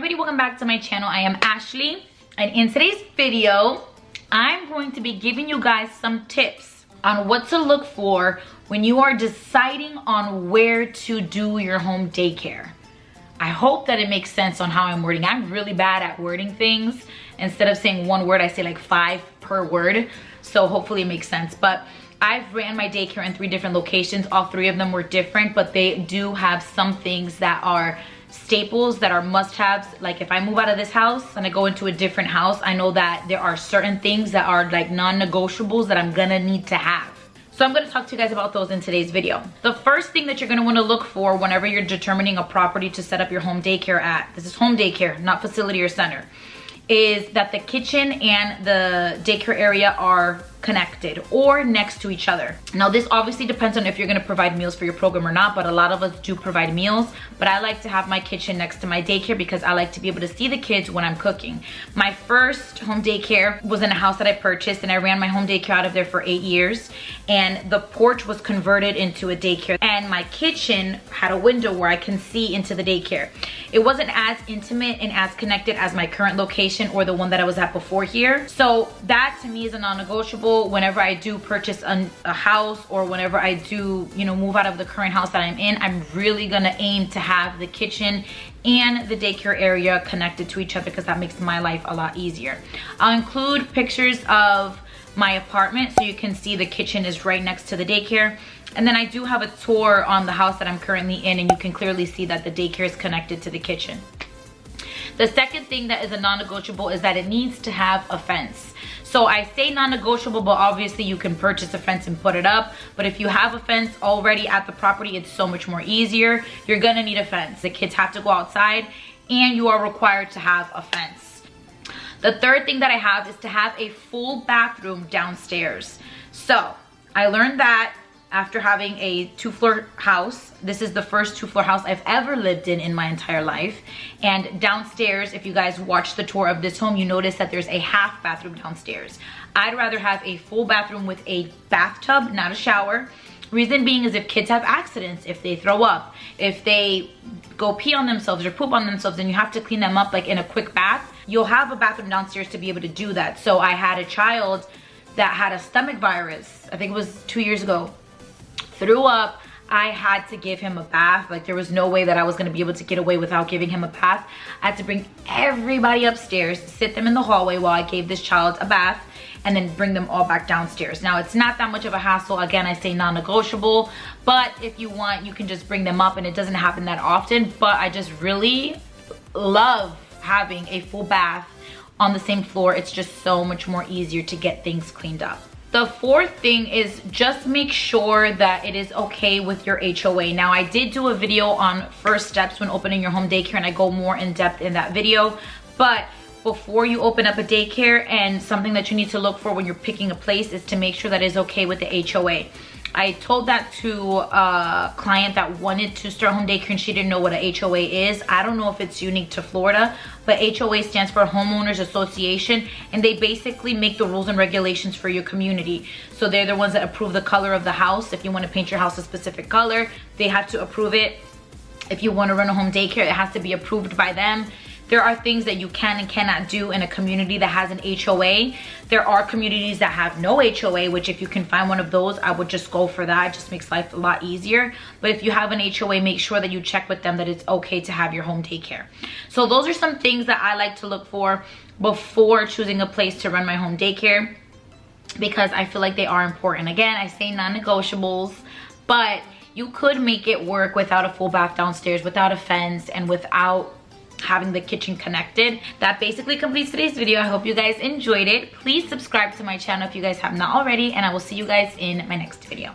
everybody, welcome back to my channel. I am Ashley, and in today's video I'm going to be giving you guys some tips on what to look for when you are deciding on where to do your home daycare. I hope that it makes sense on how I'm wording. I'm really bad at wording things. Instead of saying one word, I say like 5 per word, so hopefully it makes sense. But I've ran my daycare in 3 different locations. All 3 of them were different, but they do have some things that are staples, that are must-haves. Like if I move out of this house and I go into a different house, I know that there are certain things that are like non-negotiables that I'm gonna need to have. So I'm gonna talk to you guys about those in today's video. The first thing that you're gonna wanna look for whenever you're determining a property to set up your home daycare at, this is home daycare, not facility or center, is that the kitchen and the daycare area are connected or next to each other. Now this obviously depends on if you're going to provide meals for your program or not, but a lot of us do provide meals. But I like to have my kitchen next to my daycare because I like to be able to see the kids when I'm cooking. My first home daycare was in a house that I purchased, and I ran my home daycare out of there for 8 years, and the porch was converted into a daycare, and my kitchen had a window where I can see into the daycare. It wasn't as intimate and as connected as my current location or the one that I was at before here. So that to me is a non-negotiable whenever I do purchase a house, or whenever I do, move out of the current house that I'm in. I'm really gonna aim to have the kitchen and the daycare area connected to each other because that makes my life a lot easier. I'll include pictures of my apartment so you can see the kitchen is right next to the daycare. And then I do have a tour on the house that I'm currently in, and you can clearly see that the daycare is connected to the kitchen. The second thing that is a non-negotiable is that it needs to have a fence. So I say non-negotiable, but obviously you can purchase a fence and put it up. But if you have a fence already at the property, it's so much more easier. You're gonna need a fence. The kids have to go outside, and you are required to have a fence. The third thing that I have is to have a full bathroom downstairs. So I learned that after having a 2-floor house. This is the first 2-floor house I've ever lived in my entire life. And downstairs, if you guys watch the tour of this home, you notice that there's a half bathroom downstairs. I'd rather have a full bathroom with a bathtub, not a shower. Reason being is if kids have accidents, if they throw up, if they go pee on themselves or poop on themselves, and you have to clean them up like in a quick bath, you'll have a bathroom downstairs to be able to do that. So I had a child that had a stomach virus, I think it was 2 years ago, threw up. I had to give him a bath. Like there was no way that I was gonna be able to get away without giving him a bath. I had to bring everybody upstairs, sit them in the hallway while I gave this child a bath, and then bring them all back downstairs. Now it's not that much of a hassle. Again, I say non-negotiable, but if you want, you can just bring them up, and it doesn't happen that often. But I just really love having a full bath on the same floor. It's just so much more easier to get things cleaned up. The fourth thing is just make sure that it is okay with your HOA. Now I did do a video on first steps when opening your home daycare, and I go more in depth in that video. But before you open up a daycare, and something that you need to look for when you're picking a place, is to make sure that it's okay with the HOA. I told that to a client that wanted to start home daycare, and she didn't know what a HOA is. I don't know if it's unique to Florida, but HOA stands for Homeowners Association, and they basically make the rules and regulations for your community. So they're the ones that approve the color of the house. If you want to paint your house a specific color, they have to approve it. If you want to run a home daycare, it has to be approved by them. There are things that you can and cannot do in a community that has an HOA. There are communities that have no HOA, which if you can find one of those, I would just go for that. It just makes life a lot easier. But if you have an HOA, make sure that you check with them that it's okay to have your home daycare. So those are some things that I like to look for before choosing a place to run my home daycare, because I feel like they are important. Again, I say non-negotiables, but you could make it work without a full bath downstairs, without a fence, and without having the kitchen connected. That basically completes today's video. I hope you guys enjoyed it. Please subscribe to my channel if you guys have not already, and I will see you guys in my next video.